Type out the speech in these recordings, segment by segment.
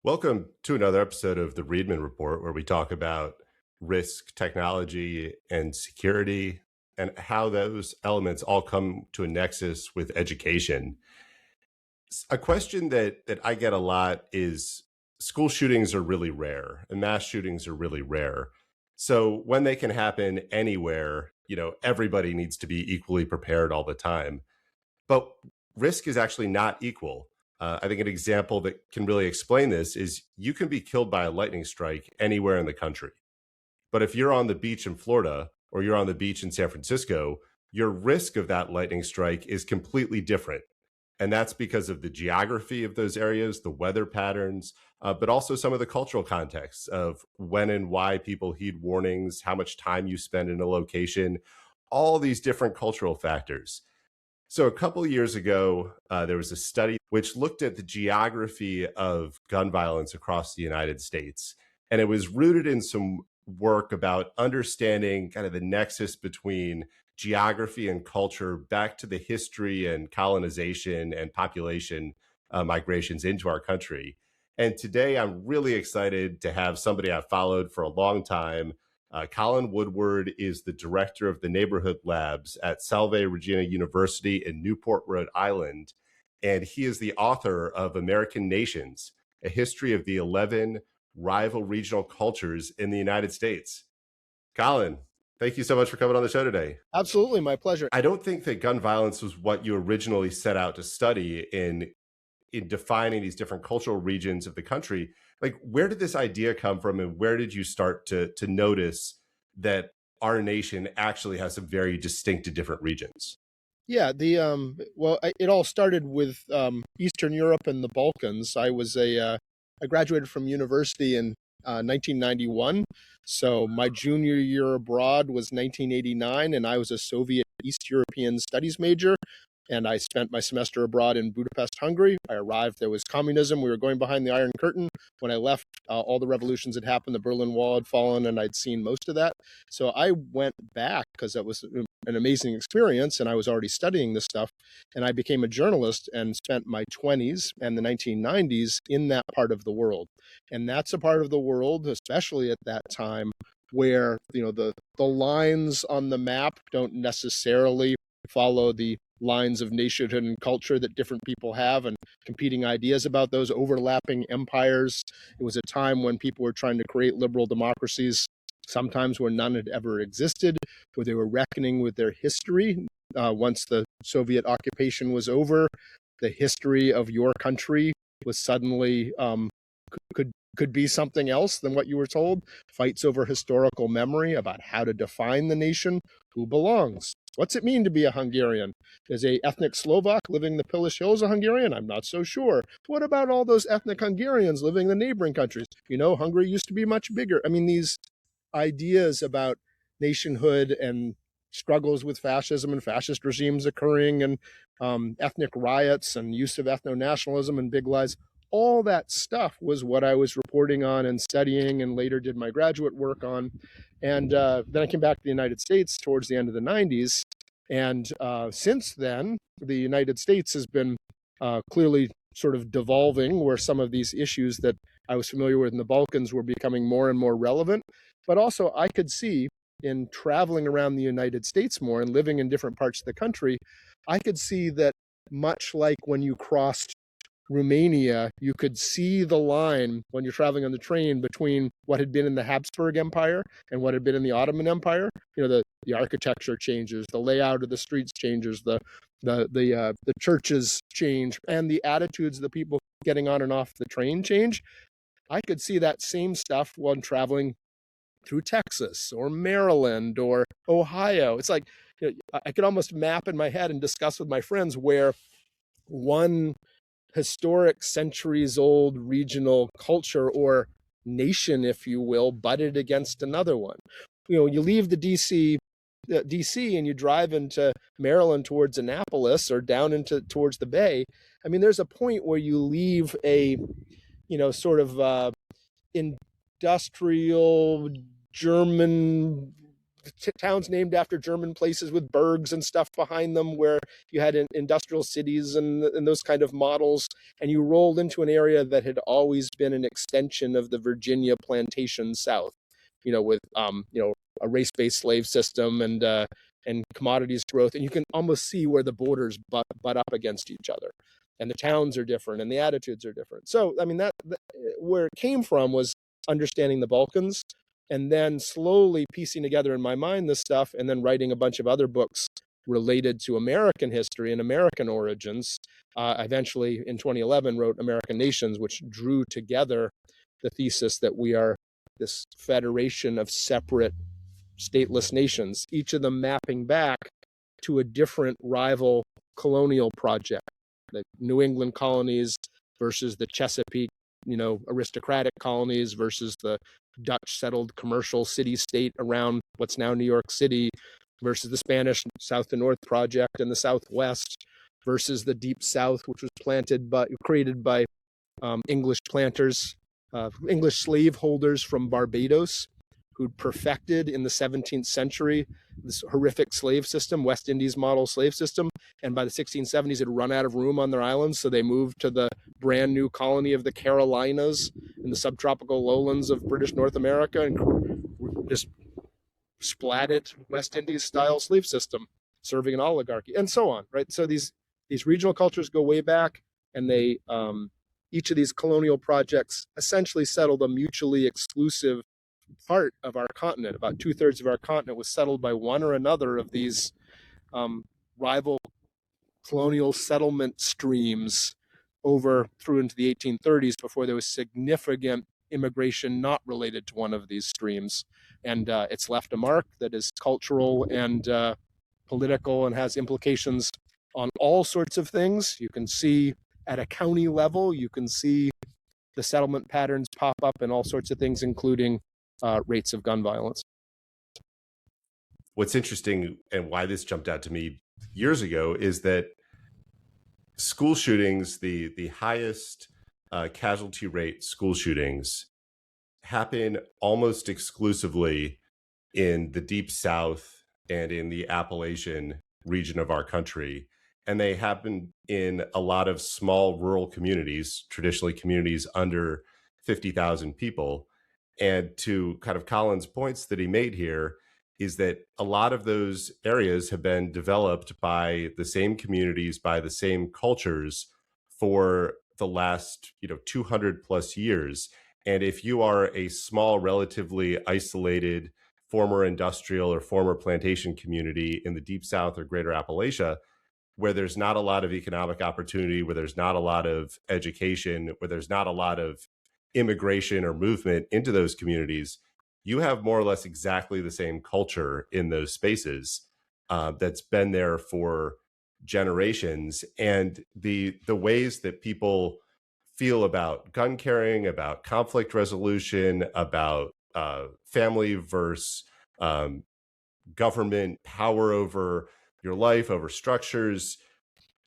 Welcome to another episode of the Reedman Report, where we talk about risk, technology, and security, and how those elements all come to a nexus with education. A question that I get a lot is school shootings are really rare and mass shootings are really rare. So when they can happen anywhere, everybody needs to be equally prepared all the time. But risk is actually not equal. I think an example that can really explain this is you can be killed by a lightning strike anywhere in the country. But if you're on the beach in Florida or you're on the beach in San Francisco, your risk of that lightning strike is completely different. And that's because of the geography of those areas, the weather patterns, but also some of the cultural contexts of when and why people heed warnings, how much time you spend in a location, all these different cultural factors. So a couple of years ago, there was a study which looked at the geography of gun violence across the United States. And it was rooted in some work about understanding kind of the nexus between geography and culture back to the history and colonization and population migrations into our country. And today I'm really excited to have somebody I've followed for a long time. Colin Woodward is the director of the Neighborhood Labs at Salve Regina University in Newport, Rhode Island. And he is the author of American Nations, a history of the 11 rival regional cultures in the United States. Colin, thank you so much for coming on the show today. Absolutely, my pleasure. I don't think that gun violence was what you originally set out to study in defining these different cultural regions of the country. Like, where did this idea come from, and where did you start to notice that our nation actually has some very distinct and different regions? Yeah, it all started with Eastern Europe and the Balkans. I graduated from university in 1991, so my junior year abroad was 1989, and I was a Soviet East European Studies major. And I spent my semester abroad in Budapest, Hungary. I arrived, there was communism. We were going behind the Iron Curtain. When I left, all the revolutions had happened. The Berlin Wall had fallen, and I'd seen most of that. So I went back because that was an amazing experience, and I was already studying this stuff. And I became a journalist and spent my 20s and the 1990s in that part of the world. And that's a part of the world, especially at that time, where the lines on the map don't necessarily follow the lines of nationhood and culture that different people have, and competing ideas about those overlapping empires. It was a time when people were trying to create liberal democracies, sometimes where none had ever existed, where they were reckoning with their history. Once the Soviet occupation was over, the history of your country was suddenly could be something else than what you were told. Fights over historical memory about how to define the nation, who belongs. What's it mean to be a Hungarian? Is a ethnic Slovak living in the Polish Hills a Hungarian? I'm not so sure. What about all those ethnic Hungarians living in the neighboring countries? Hungary used to be much bigger. I mean, these ideas about nationhood and struggles with fascism and fascist regimes occurring, and ethnic riots and use of ethno-nationalism and big lies, all that stuff was what I was reporting on and studying, and later did my graduate work on. And then I came back to the United States towards the end of the 90s. And since then, the United States has been clearly sort of devolving, where some of these issues that I was familiar with in the Balkans were becoming more and more relevant. But also I could see, in traveling around the United States more and living in different parts of the country, I could see that much like when you crossed Romania, you could see the line when you're traveling on the train between what had been in the Habsburg Empire and what had been in the Ottoman Empire. The architecture changes, the layout of the streets changes, the churches change, and the attitudes of the people getting on and off the train change. I could see that same stuff when traveling through Texas or Maryland or Ohio. It's like, I could almost map in my head and discuss with my friends where one historic centuries old regional culture or nation, if you will, butted against another one. You leave the DC and you drive into Maryland towards Annapolis or down towards the Bay. I mean, there's a point where you leave a sort of industrial German towns named after German places with burgs and stuff behind them, where you had industrial cities and those kind of models. And you rolled into an area that had always been an extension of the Virginia plantation South, with a race-based slave system and commodities growth. And you can almost see where the borders butt up against each other. And the towns are different and the attitudes are different. So, I mean, that where it came from was understanding the Balkans, and then slowly piecing together in my mind this stuff, and then writing a bunch of other books related to American history and American origins. I eventually, in 2011, wrote American Nations, which drew together the thesis that we are this federation of separate stateless nations, each of them mapping back to a different rival colonial project. The New England colonies versus the Chesapeake, aristocratic colonies versus the Dutch settled commercial city-state around what's now New York City versus the Spanish South to North project in the Southwest versus the Deep South, which was created by English planters, English slaveholders from Barbados, who'd perfected in the 17th century this horrific slave system, West Indies model slave system. And by the 1670s, had run out of room on their islands. So they moved to the brand new colony of the Carolinas in the subtropical lowlands of British North America and just splatted West Indies style slave system, serving an oligarchy and so on, right? So these regional cultures go way back, and they, each of these colonial projects essentially settled a mutually exclusive part of our continent. About 2/3 of our continent was settled by one or another of these rival colonial settlement streams over through into the 1830s, before there was significant immigration not related to one of these streams. And it's left a mark that is cultural and political and has implications on all sorts of things. You can see at a county level, you can see the settlement patterns pop up in all sorts of things, including rates of gun violence. What's interesting and why this jumped out to me years ago is that school shootings, the highest casualty rate school shootings, happen almost exclusively in the Deep South and in the Appalachian region of our country. And they happen in a lot of small rural communities, traditionally communities under 50,000 people. And to kind of Colin's points that he made here is that a lot of those areas have been developed by the same communities, by the same cultures for the last 200 plus years. And if you are a small, relatively isolated former industrial or former plantation community in the Deep South or Greater Appalachia, where there's not a lot of economic opportunity, where there's not a lot of education, where there's not a lot of immigration or movement into those communities, you have more or less exactly the same culture in those spaces that's been there for generations. And the ways that people feel about gun carrying, about conflict resolution, about family versus government power over your life, over structures,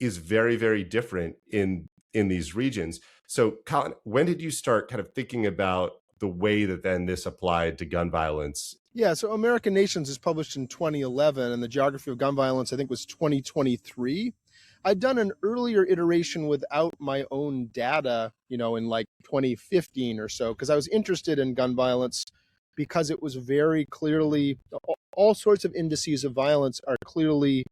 is very, very different in these regions. So, Colin, when did you start kind of thinking about the way that then this applied to gun violence? Yeah, so American Nations is published in 2011, and the Geography of Gun Violence, I think, was 2023. I'd done an earlier iteration without my own data, in like 2015 or so, because I was interested in gun violence because it was very clearly, all sorts of indices of violence are clearly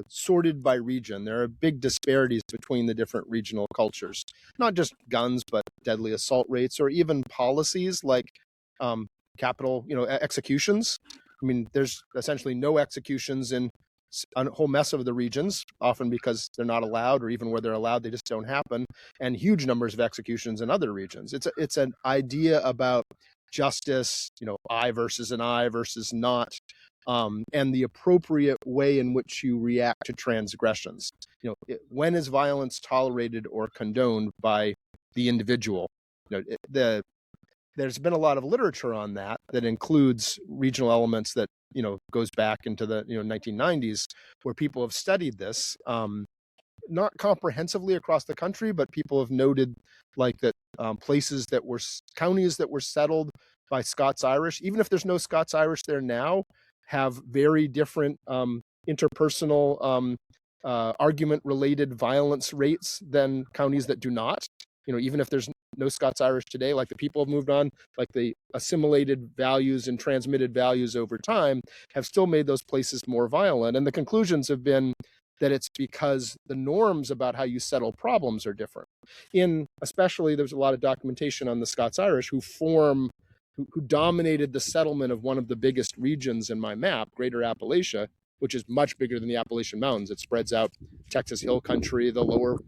sorted by region. There are big disparities between the different regional cultures, not just guns, but deadly assault rates, or even policies like capital, executions. I mean, there's essentially no executions in a whole mess of the regions, often because they're not allowed, or even where they're allowed, they just don't happen, and huge numbers of executions in other regions. It's an idea about justice, I versus an I versus not, and the appropriate way in which you react to transgressions. When is violence tolerated or condoned by the individual? There's been a lot of literature on that includes regional elements that goes back into the 1990s, where people have studied this, not comprehensively across the country, but people have noted like that counties that were settled by Scots-Irish, even if there's no Scots-Irish there now, have very different interpersonal argument-related violence rates than counties that do not. Even if there's no Scots-Irish today, like the people have moved on, like the assimilated values and transmitted values over time have still made those places more violent. And the conclusions have been that it's because the norms about how you settle problems are different. Especially, there's a lot of documentation on the Scots-Irish who dominated the settlement of one of the biggest regions in my map, Greater Appalachia, which is much bigger than the Appalachian Mountains. It spreads out Texas Hill Country, the lower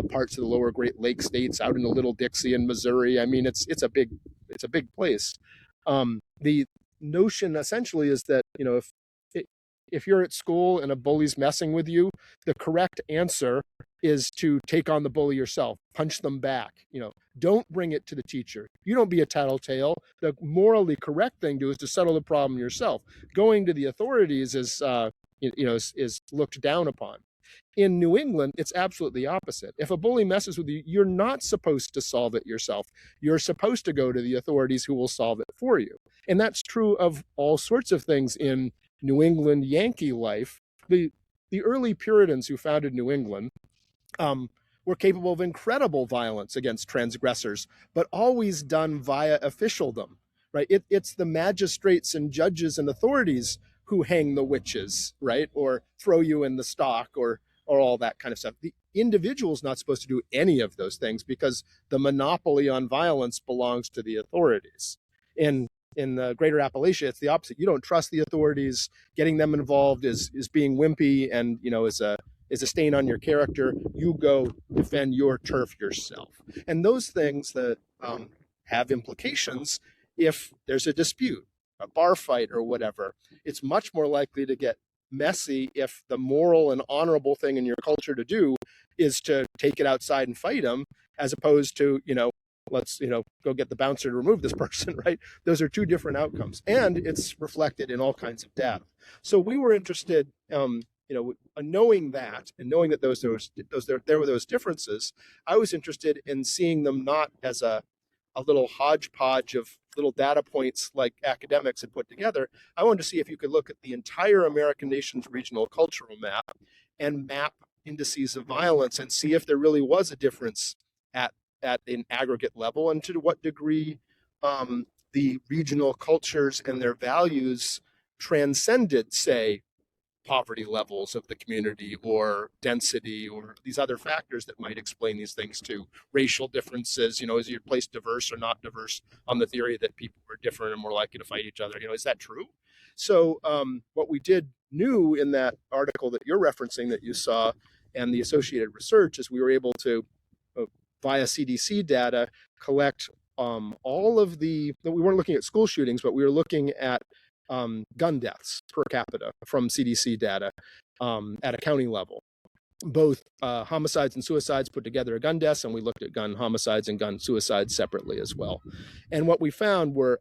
parts of the lower Great Lakes states, out into Little Dixie and Missouri. I mean, it's a big place. The notion essentially is that if you're at school and a bully's messing with you, the correct answer is to take on the bully yourself, punch them back. Don't bring it to the teacher. You don't be a tattletale. The morally correct thing to do is to settle the problem yourself. Going to the authorities is looked down upon. In New England, it's absolutely opposite. If a bully messes with you, you're not supposed to solve it yourself. You're supposed to go to the authorities who will solve it for you. And that's true of all sorts of things in New England Yankee life. The early Puritans who founded New England were capable of incredible violence against transgressors, but always done via officialdom, right? It's the magistrates and judges and authorities who hang the witches, right? Or throw you in the stock or all that kind of stuff. The individual's not supposed to do any of those things because the monopoly on violence belongs to the authorities. In the Greater Appalachia, it's the opposite. You don't trust the authorities. Getting them involved is being wimpy and is a stain on your character. You go defend your turf yourself. And those things that have implications if there's a dispute, a bar fight or whatever. It's much more likely to get messy if the moral and honorable thing in your culture to do is to take it outside and fight them, as opposed to, let's, go get the bouncer to remove this person, right? Those are two different outcomes. And it's reflected in all kinds of data. So we were interested, knowing that and knowing that there were those differences. I was interested in seeing them not as a little hodgepodge of little data points like academics had put together. I wanted to see if you could look at the entire American nation's regional cultural map and map indices of violence and see if there really was a difference at an aggregate level, and to what degree the regional cultures and their values transcended, say, poverty levels of the community or density or these other factors that might explain these things too. Racial differences, is your place diverse or not diverse, on the theory that people were different and more likely to fight each other. Is that true? So what we did new in that article that you're referencing that you saw and the associated research is we were able to, via CDC data, collect all of we weren't looking at school shootings, but we were looking at gun deaths per capita from CDC data at a county level. Both homicides and suicides put together are gun deaths, and we looked at gun homicides and gun suicides separately as well. And what we found were,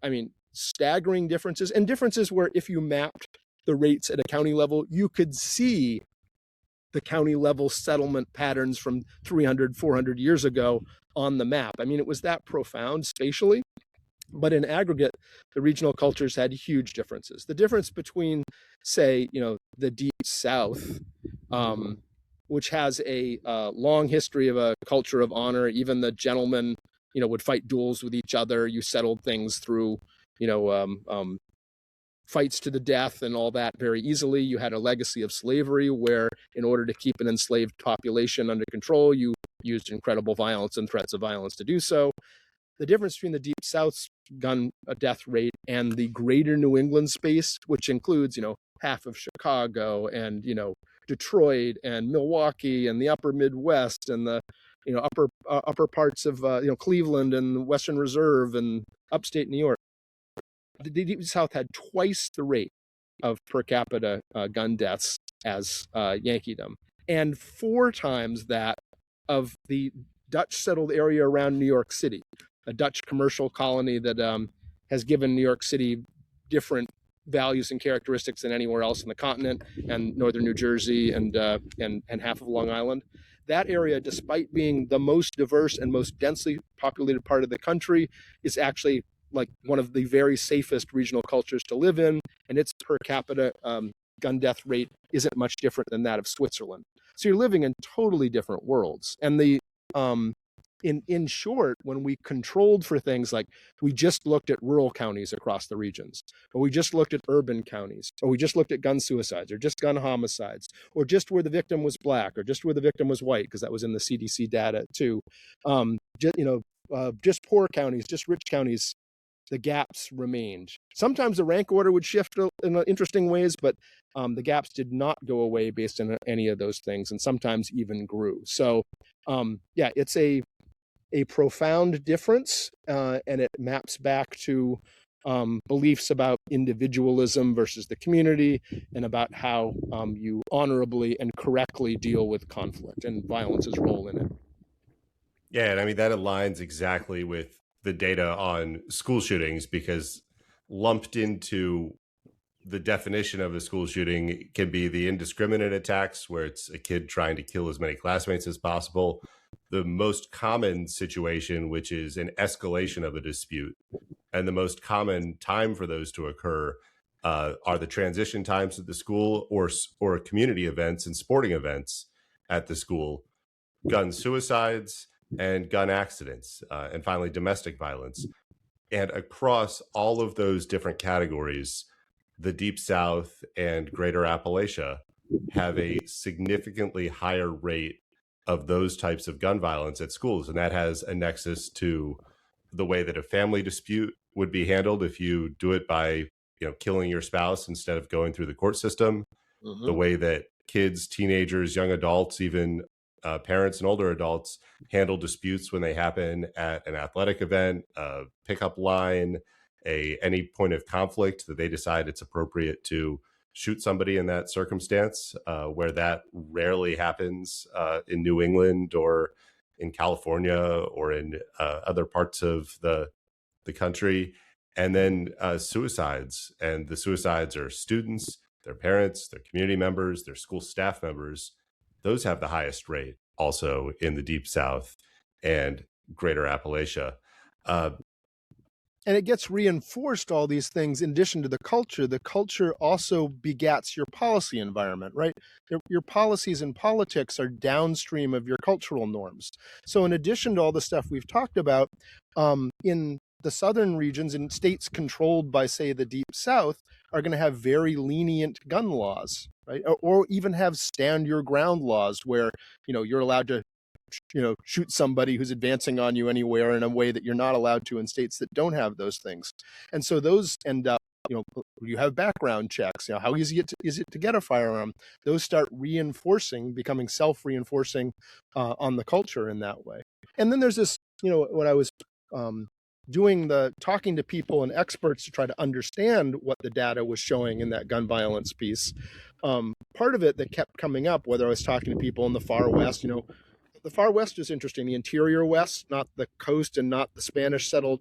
staggering differences, and differences where if you mapped the rates at a county level, you could see the county level settlement patterns from 300, 400 years ago on the map. It was that profound spatially. But in aggregate, the regional cultures had huge differences. The difference between, say, the Deep South, which has a long history of a culture of honor. Even the gentlemen, would fight duels with each other. You settled things through, fights to the death and all that very easily. You had a legacy of slavery where, in order to keep an enslaved population under control, you used incredible violence and threats of violence to do so. The difference between the Deep South's gun death rate and the greater New England space, which includes, half of Chicago and, Detroit and Milwaukee and the upper Midwest and the, upper parts of, Cleveland and the Western Reserve and upstate New York. The Deep South had twice the rate of per capita gun deaths as Yankeedom, and 4 times that of the Dutch settled area around New York City, a Dutch commercial colony that has given New York City different values and characteristics than anywhere else in the continent, and northern New Jersey and half of Long Island. That area, despite being the most diverse and most densely populated part of the country, is actually like one of the very safest regional cultures to live in, and its per capita gun death rate isn't much different than that of Switzerland. So you're living in totally different worlds. And in short, when we controlled for things like we just looked at rural counties across the regions, or we just looked at urban counties, or we just looked at gun suicides, or just gun homicides, or just where the victim was black, or just where the victim was white, because that was in the CDC data too. Just poor counties, just rich counties, the gaps remained. Sometimes the rank order would shift in interesting ways, but the gaps did not go away based on any of those things, and sometimes even grew. So it's a profound difference, and it maps back to beliefs about individualism versus the community, and about how you honorably and correctly deal with conflict and violence's role in it. Yeah, and I mean, that aligns exactly with the data on school shootings, because lumped into the definition of a school shooting can be the indiscriminate attacks where it's a kid trying to kill as many classmates as possible. The most common situation, which is an escalation of a dispute, and the most common time for those to occur are the transition times at the school, or community events and sporting events at the school, gun suicides, and gun accidents, and finally domestic violence. And across all of those different categories, the Deep South and Greater Appalachia have a significantly higher rate of those types of gun violence at schools. And that has a nexus to the way that a family dispute would be handled if you do it by, killing your spouse instead of going through the court system. Mm-hmm. The way that kids, teenagers, young adults, even parents and older adults handle disputes when they happen at an athletic event, a pickup line, any point of conflict that they decide it's appropriate to shoot somebody in that circumstance, where that rarely happens in New England or in California or in other parts of the country. And then suicides, and the suicides are students, their parents, their community members, their school staff members. Those have the highest rate also in the Deep South and Greater Appalachia. And it gets reinforced, all these things, in addition to the culture also begats your policy environment, right? Your policies and politics are downstream of your cultural norms. So in addition to all the stuff we've talked about, in the southern regions, in states controlled by, say, the Deep South, are going to have very lenient gun laws, right? Or even have stand your ground laws where, you're allowed to shoot somebody who's advancing on you anywhere in a way that you're not allowed to in states that don't have those things. And so those end up, you have background checks, how easy is it to get a firearm? Those start becoming self-reinforcing on the culture in that way. And then there's this, when I was talking to people and experts to try to understand what the data was showing in that gun violence piece, part of it that kept coming up, whether I was talking to people in the far West, the far West is interesting, the interior West, not the coast and not the Spanish settled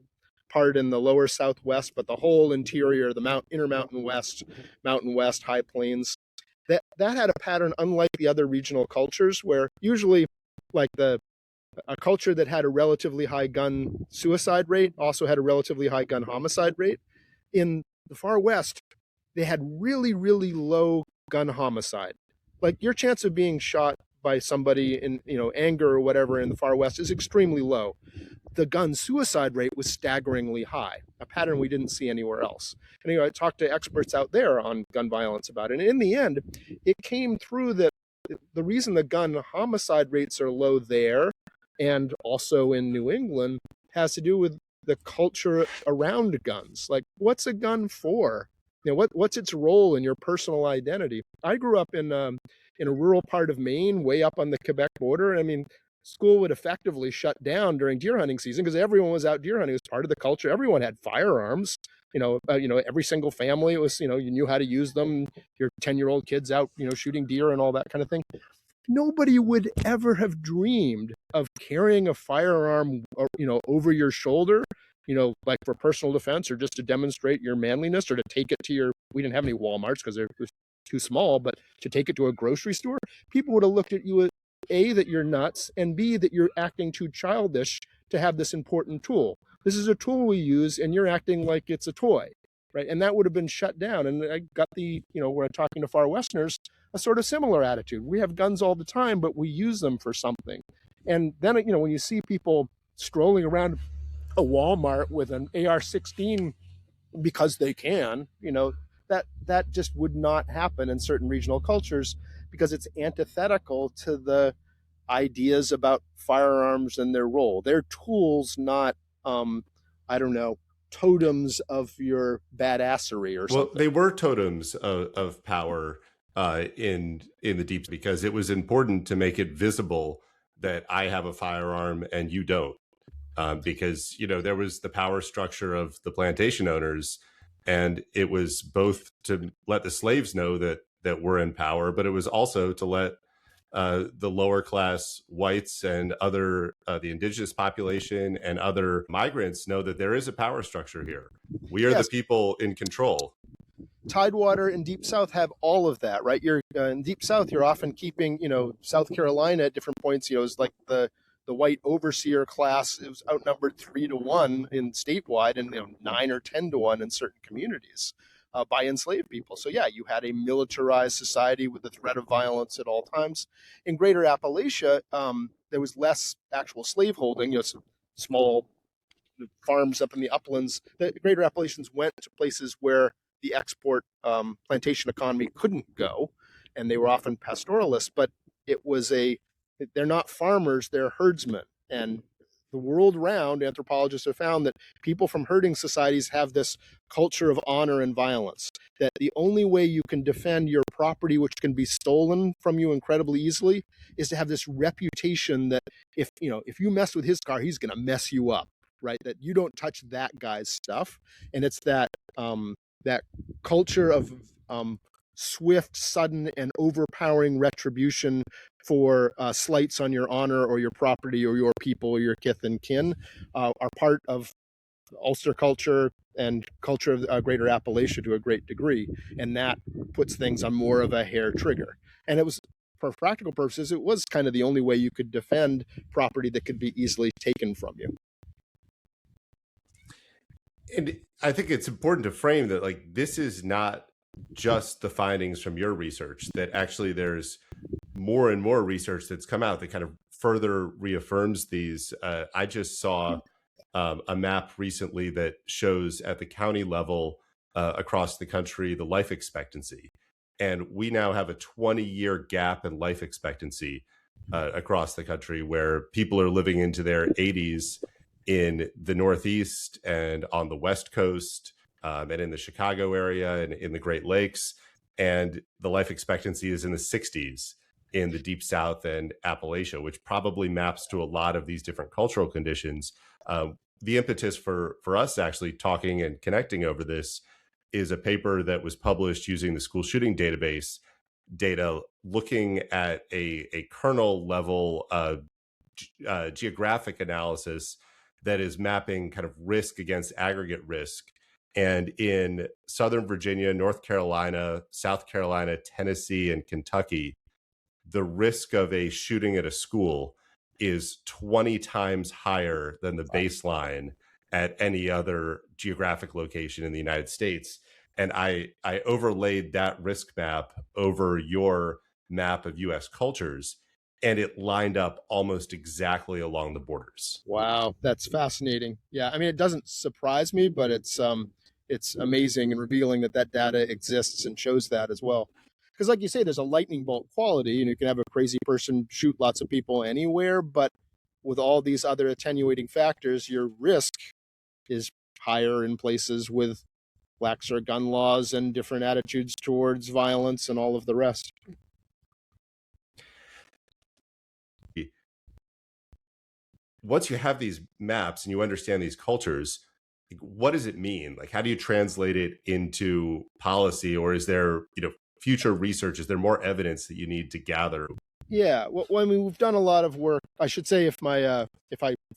part in the lower Southwest, but the whole interior, the Intermountain West, Mountain West, High Plains. That had a pattern unlike the other regional cultures, where usually like a culture that had a relatively high gun suicide rate also had a relatively high gun homicide rate. In the far West, they had really, really low gun homicide. Like your chance of being shot by somebody in anger or whatever in the far West is extremely low. The gun suicide rate was staggeringly high, a pattern we didn't see anywhere else. And I talked to experts out there on gun violence about it, and in the end, it came through that the reason the gun homicide rates are low there and also in New England has to do with the culture around guns. Like, what's a gun for? What's its role in your personal identity? I grew up in a rural part of Maine, way up on the Quebec border. I mean, school would effectively shut down during deer hunting season because everyone was out deer hunting. It was part of the culture. Everyone had firearms. Every single family, it was, you knew how to use them. Your 10-year-old kids out, shooting deer and all that kind of thing. Nobody would ever have dreamed of carrying a firearm, over your shoulder, like for personal defense or just to demonstrate your manliness, or to take it to we didn't have any Walmarts because it was too small, but to take it to a grocery store. People would have looked at you, A, that you're nuts, and B, that you're acting too childish to have this important tool. this is a tool we use and you're acting like it's a toy, right? And that would have been shut down. And I got the, when I'm talking to Far Westerners, a sort of similar attitude. We have guns all the time, but we use them for something. And then, when you see people strolling around a Walmart with an AR-16 because they can, that just would not happen in certain regional cultures because it's antithetical to the ideas about firearms and their role. They're tools, not, I don't know, totems of your badassery or something. Well, they were totems of power in the deep, because it was important to make it visible that I have a firearm and you don't. Because, there was the power structure of the plantation owners, and it was both to let the slaves know that we're in power, but it was also to let the lower class whites and other the indigenous population and other migrants know that there is a power structure here. We are the people in control. Tidewater and Deep South have all of that, right? You're in Deep South, you're often keeping, South Carolina at different points, is like the white overseer class. It was outnumbered 3-1 in statewide, and 9 or 10-1 in certain communities by enslaved people. So yeah, you had a militarized society with the threat of violence at all times. In Greater Appalachia, there was less actual slaveholding. Some small farms up in the uplands. The Greater Appalachians went to places where the export plantation economy couldn't go, and they were often pastoralists. But they're not farmers, they're herdsmen. And the world around, anthropologists have found that people from herding societies have this culture of honor and violence, that the only way you can defend your property, which can be stolen from you incredibly easily, is to have this reputation that if you mess with his car, he's going to mess you up, right? That you don't touch that guy's stuff. And it's that culture of swift, sudden, and overpowering retribution for slights on your honor or your property or your people or your kith and kin are part of Ulster culture and culture of Greater Appalachia to a great degree. And that puts things on more of a hair trigger. And it was, for practical purposes, it was kind of the only way you could defend property that could be easily taken from you. And I think it's important to frame that, like, this is not just the findings from your research, that actually there's more and more research that's come out that kind of further reaffirms these. I just saw a map recently that shows at the county level across the country the life expectancy. And we now have a 20-year gap in life expectancy across the country, where people are living into their 80s in the Northeast and on the West Coast, and in the Chicago area and in the Great Lakes. And the life expectancy is in the 60s in the Deep South and Appalachia, which probably maps to a lot of these different cultural conditions. The impetus for us actually talking and connecting over this is a paper that was published using the school shooting database data, looking at a kernel level geographic analysis that is mapping kind of risk against aggregate risk. And in Southern Virginia, North Carolina, South Carolina, Tennessee, and Kentucky, the risk of a shooting at a school is 20 times higher than the baseline at any other geographic location in the United States. And I overlaid that risk map over your map of US cultures, and it lined up almost exactly along the borders. Wow, that's fascinating. Yeah, I mean, it doesn't surprise me, but it's amazing and revealing that data exists and shows that as well. Because like you say, there's a lightning bolt quality, and you can have a crazy person shoot lots of people anywhere, but with all these other attenuating factors, your risk is higher in places with laxer gun laws and different attitudes towards violence and all of the rest. Once you have these maps and you understand these cultures, what does it mean? Like, how do you translate it into policy? Or is there, future research? Is there more evidence that you need to gather? Yeah, well, I mean, we've done a lot of work. I should say, if I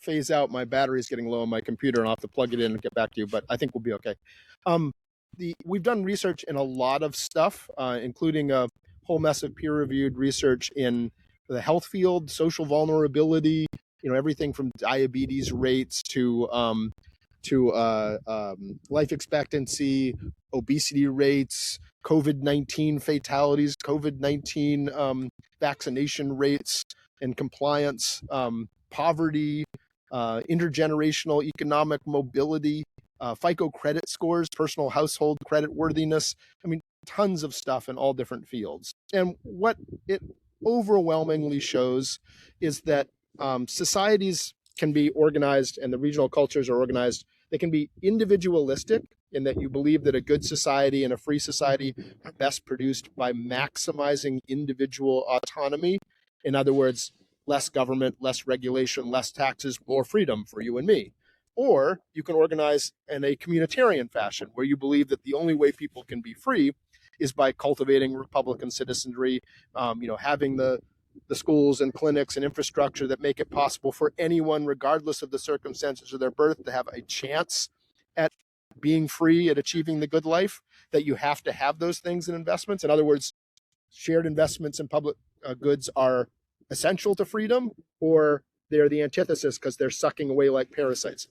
phase out, my battery is getting low on my computer, and I'll have to plug it in and get back to you. But I think we'll be okay. We've done research in a lot of stuff, including a whole mess of peer-reviewed research in the health field, social vulnerability. Everything from diabetes rates to life expectancy, obesity rates, COVID-19 fatalities, COVID-19 vaccination rates and compliance, poverty, intergenerational economic mobility, FICO credit scores, personal household credit worthiness. I mean, tons of stuff in all different fields. And what it overwhelmingly shows is that societies can be organized, and the regional cultures are organized. They can be individualistic in that you believe that a good society and a free society are best produced by maximizing individual autonomy. In other words, less government, less regulation, less taxes, more freedom for you and me. Or you can organize in a communitarian fashion where you believe that the only way people can be free is by cultivating Republican citizenry, having the schools and clinics and infrastructure that make it possible for anyone, regardless of the circumstances of their birth, to have a chance at being free, at achieving the good life, that you have to have those things in investments. In other words, shared investments in public goods are essential to freedom, or they're the antithesis because they're sucking away like parasites.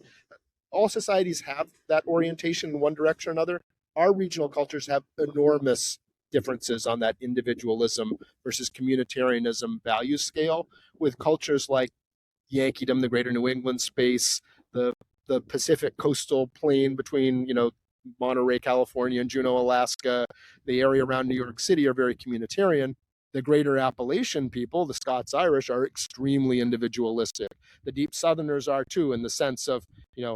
All societies have that orientation in one direction or another. Our regional cultures have enormous differences on that individualism versus communitarianism value scale, with cultures like Yankeedom, the greater New England space, the Pacific coastal plain between, Monterey, California and Juneau, Alaska, the area around New York City are very communitarian. The greater Appalachian people, the Scots-Irish, are extremely individualistic. The deep Southerners are too, in the sense of,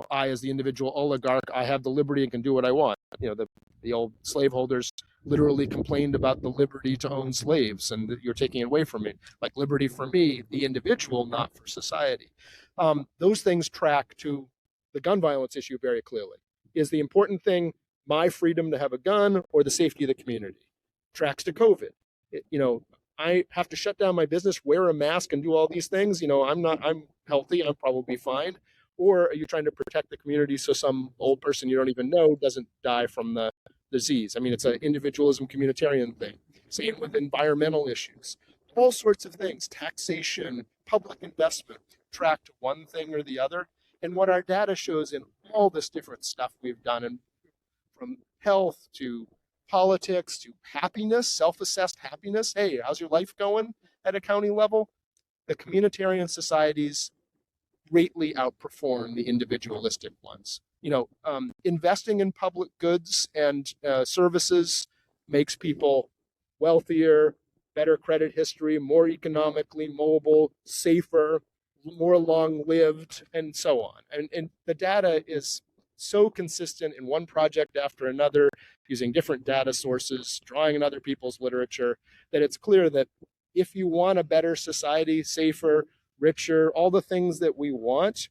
I as the individual oligarch, I have the liberty and can do what I want. The old slaveholders literally complained about the liberty to own slaves, and that you're taking it away from me. Like liberty for me, the individual, not for society. Those things track to the gun violence issue very clearly. Is the important thing my freedom to have a gun or the safety of the community? Tracks to COVID. I have to shut down my business, wear a mask, and do all these things. I'm healthy, I'm probably fine. Or are you trying to protect the community so some old person you don't even know doesn't die from the disease? I mean, it's an individualism, communitarian thing. Same with environmental issues. All sorts of things, taxation, public investment, track to one thing or the other. And what our data shows in all this different stuff we've done, and from health to politics to happiness, self-assessed happiness. Hey, how's your life going at a county level? The communitarian societies greatly outperform the individualistic ones. Investing in public goods and services makes people wealthier, better credit history, more economically mobile, safer, more long-lived, and so on. And the data is so consistent in one project after another, using different data sources, drawing on other people's literature, that it's clear that if you want a better society, safer, richer, all the things that we want,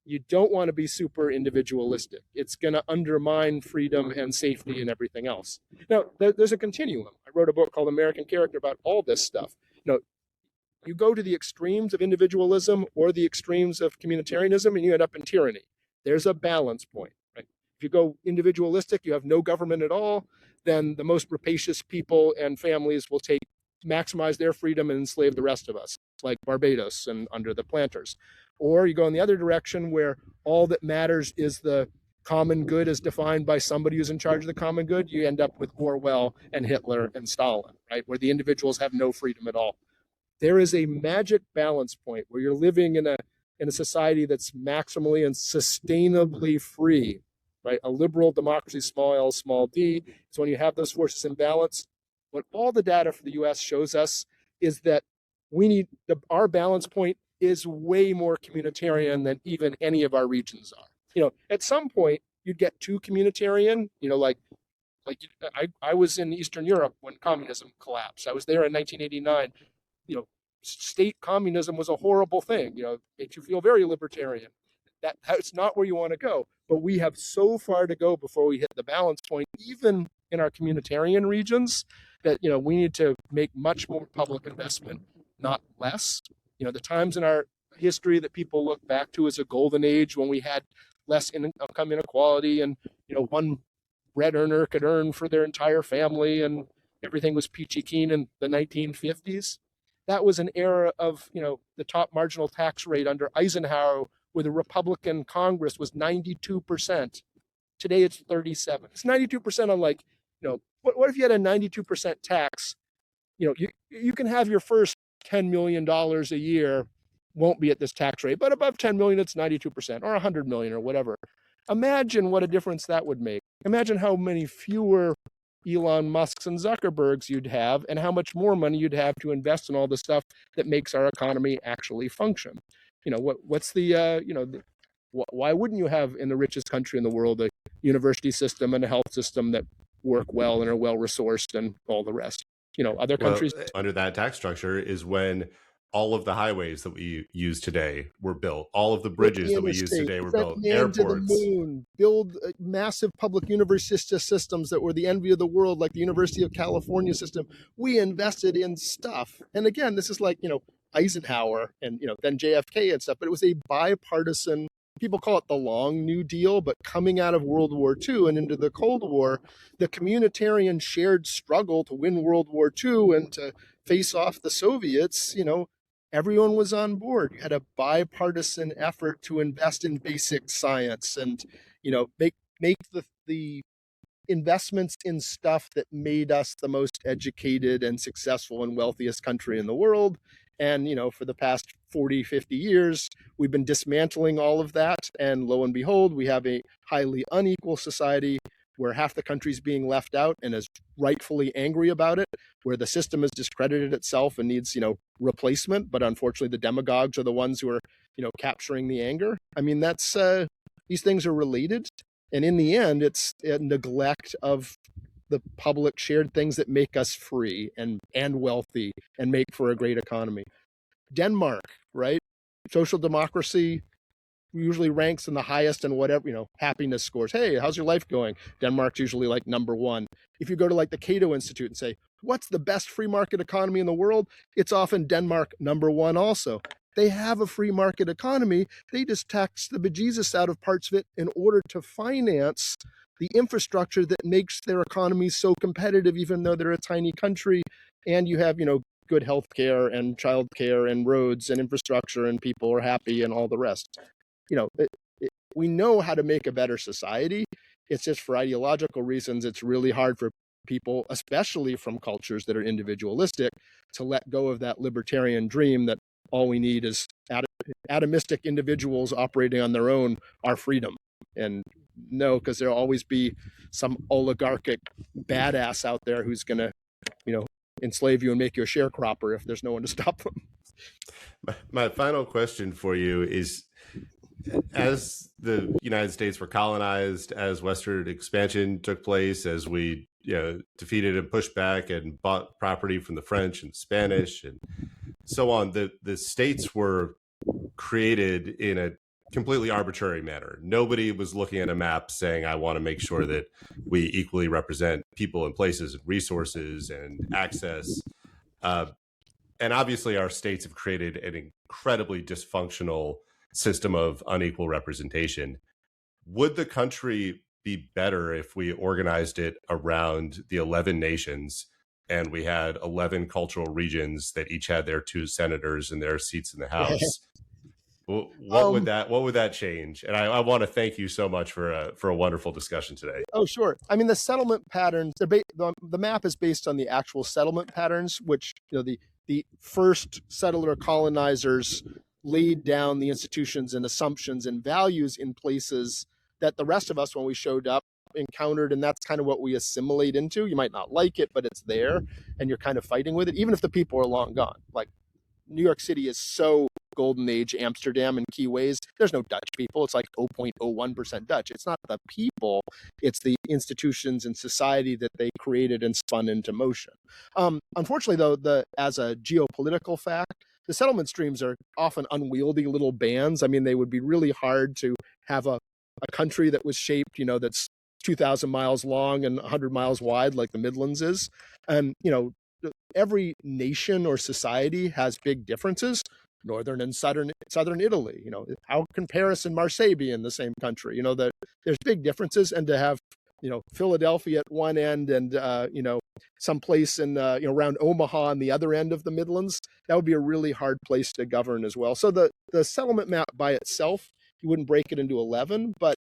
you don't want to be super individualistic. It's going to undermine freedom and safety and everything else. Now, there's a continuum. I wrote a book called American Character about all this stuff. You go to the extremes of individualism or the extremes of communitarianism, and you end up in tyranny. There's a balance point, right? If you go individualistic, you have no government at all, then the most rapacious people and families will maximize their freedom and enslave the rest of us, like Barbados and under the planters. Or you go in the other direction where all that matters is the common good as defined by somebody who's in charge of the common good. You end up with Orwell and Hitler and Stalin, right? Where the individuals have no freedom at all. There is a magic balance point where you're living in a society that's maximally and sustainably free, right? A liberal democracy, small l, small d. So when you have those forces in balance, what all the data for the US shows us is that our balance point is way more communitarian than even any of our regions are. At some point, you'd get too communitarian, I was in Eastern Europe when communism collapsed. I was there in 1989. State communism was a horrible thing. It made you feel very libertarian. That's not where you want to go. But we have so far to go before we hit the balance point, even in our communitarian regions, that we need to make much more public investment, not less. The times in our history that people look back to as a golden age when we had less income inequality and one bread earner could earn for their entire family and everything was peachy keen in the 1950s. That was an era of, the top marginal tax rate under Eisenhower with a Republican Congress was 92%. Today it's 37. It's 92% on like, what if you had a 92% tax? You can have your first $10 million a year won't be at this tax rate, but above 10 million, it's 92% or 100 million or whatever. Imagine what a difference that would make. Imagine how many fewer Elon Musks and Zuckerbergs you'd have and how much more money you'd have to invest in all the stuff that makes our economy actually function. Why wouldn't you have in the richest country in the world a university system and a health system that work well and are well resourced and all the rest? Other countries. Under that tax structure is when all of the highways that we use today were built. All of the bridges that we use today were built. Airports. To the moon, build massive public university systems that were the envy of the world, like the University of California system. We invested in stuff. And again, this is like, Eisenhower and, then JFK and stuff, but it was a bipartisan, people call it the long New Deal, but coming out of World War II and into the Cold War, the communitarian shared struggle to win World War II and to face off the Soviets, everyone was on board. You had a bipartisan effort to invest in basic science and, make the investments in stuff that made us the most educated and successful and wealthiest country in the world. And, for the past 40, 50 years, we've been dismantling all of that. And lo and behold, we have a highly unequal society where half the country's being left out and is rightfully angry about it, where the system has discredited itself and needs, replacement. But unfortunately, the demagogues are the ones who are, capturing the anger. I mean, that's these things are related. And in the end, it's a neglect of the public shared things that make us free and wealthy and make for a great economy. Denmark, right? Social democracy usually ranks in the highest and whatever, happiness scores. Hey, how's your life going? Denmark's usually like number one. If you go to like the Cato Institute and say, what's the best free market economy in the world? It's often Denmark number one also. They have a free market economy. They just tax the bejesus out of parts of it in order to finance the infrastructure that makes their economy so competitive, even though they're a tiny country. And you have, good health care and child care and roads and infrastructure and people are happy and all the rest. We know how to make a better society. It's just for ideological reasons, it's really hard for people, especially from cultures that are individualistic, to let go of that libertarian dream that all we need is atomistic individuals operating on their own, our freedom. And no, because there'll always be some oligarchic badass out there who's going to, enslave you and make you a sharecropper if there's no one to stop them. My final question for you is, as the United States were colonized, as Western expansion took place, as we defeated and pushed back and bought property from the French and Spanish and so on, the states were created in a completely arbitrary manner. Nobody was looking at a map saying, I want to make sure that we equally represent people and places and resources and access. And obviously our states have created an incredibly dysfunctional system of unequal representation. Would the country be better if we organized it around the 11 nations and we had 11 cultural regions that each had their 2 senators and their seats in the House? What would that change? And I want to thank you so much for a wonderful discussion today. Oh, sure. I mean, the settlement patterns, the map is based on the actual settlement patterns, which, the first settler colonizers laid down the institutions and assumptions and values in places that the rest of us, when we showed up, encountered. And that's kind of what we assimilate into. You might not like it, but it's there and you're kind of fighting with it, even if the people are long gone. Like New York City is so golden age, Amsterdam and key ways, there's no Dutch people. It's like 0.01% Dutch. It's not the people, it's the institutions and society that they created and spun into motion. Unfortunately, though, as a geopolitical fact, the settlement streams are often unwieldy little bands. I mean, they would be really hard to have a country that was shaped, that's 2,000 miles long and 100 miles wide, like the Midlands is. And, every nation or society has big differences. Northern and southern Italy, how can Paris and Marseille be in the same country? There's big differences, and to have, Philadelphia at one end and, someplace in, around Omaha on the other end of the Midlands, that would be a really hard place to govern as well. So the settlement map by itself you wouldn't break it into 11. But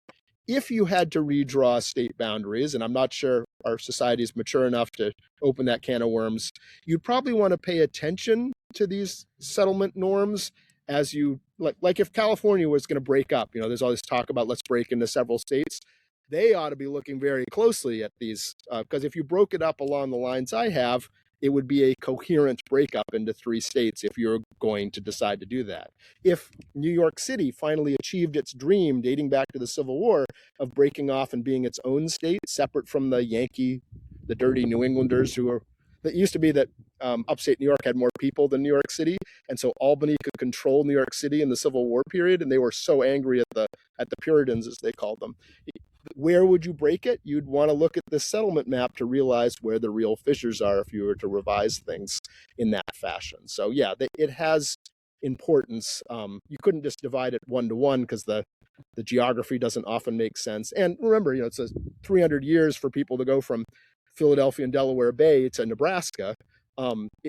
if you had to redraw state boundaries, and I'm not sure our society is mature enough to open that can of worms, you'd probably want to pay attention to these settlement norms as you like if California was going to break up, there's all this talk about let's break into several states. They ought to be looking very closely at these because if you broke it up along the lines I have, it would be a coherent breakup into 3 states if you're going to decide to do that. If New York City finally achieved its dream dating back to the Civil War of breaking off and being its own state, separate from the dirty New Englanders that used to be that upstate New York had more people than New York City, and so Albany could control New York City in the Civil War period, and they were so angry at the Puritans, as they called them. Where would you break it? You'd want to look at the settlement map to realize where the real fissures are if you were to revise things in that fashion. So yeah, it has importance. You couldn't just divide it 1-to-1 because the geography doesn't often make sense. And remember, it's 300 years for people to go from Philadelphia and Delaware Bay to Nebraska.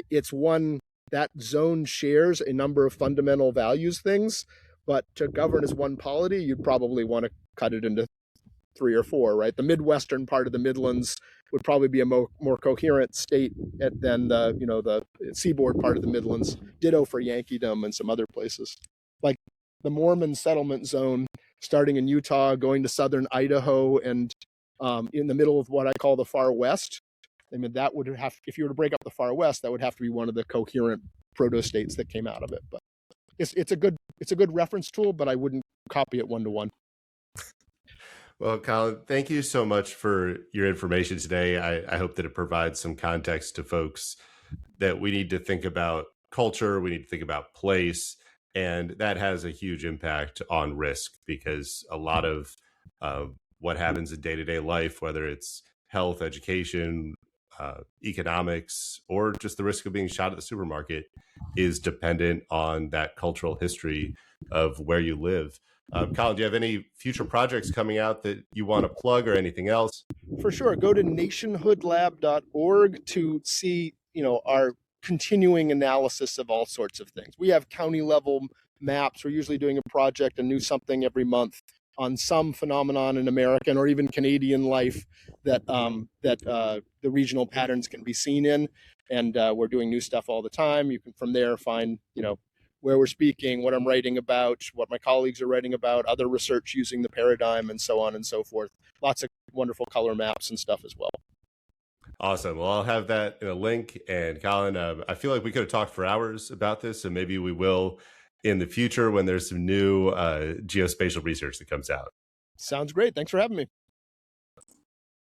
It's one that zone shares a number of fundamental values things, but to govern as one polity, you'd probably want to cut it into 3 or 4, right? The Midwestern part of the Midlands would probably be a more coherent state than the seaboard part of the Midlands. Ditto for Yankeedom and some other places. Like the Mormon settlement zone starting in Utah, going to southern Idaho, and in the middle of what I call the far west. I mean, that would have, if you were to break up the far west, that would have to be one of the coherent proto-states that came out of it. But it's a good reference tool, but I wouldn't copy it 1-to-1. Well, Colin, thank you so much for your information today. I hope that it provides some context to folks that we need to think about culture, we need to think about place, and that has a huge impact on risk because a lot of what happens in day-to-day life, whether it's health, education, economics, or just the risk of being shot at the supermarket, is dependent on that cultural history of where you live. Colin, do you have any future projects coming out that you want to plug or anything else? For sure. Go to nationhoodlab.org to see, our continuing analysis of all sorts of things. We have county level maps. We're usually doing a project, a new something every month on some phenomenon in American or even Canadian life that the regional patterns can be seen in. And we're doing new stuff all the time. You can from there find, where we're speaking, what I'm writing about, what my colleagues are writing about, other research using the paradigm, and so on and so forth. Lots of wonderful color maps and stuff as well. Awesome. Well, I'll have that in a link. And Colin, I feel like we could have talked for hours about this, and maybe we will in the future when there's some new geospatial research that comes out. Sounds great. Thanks for having me.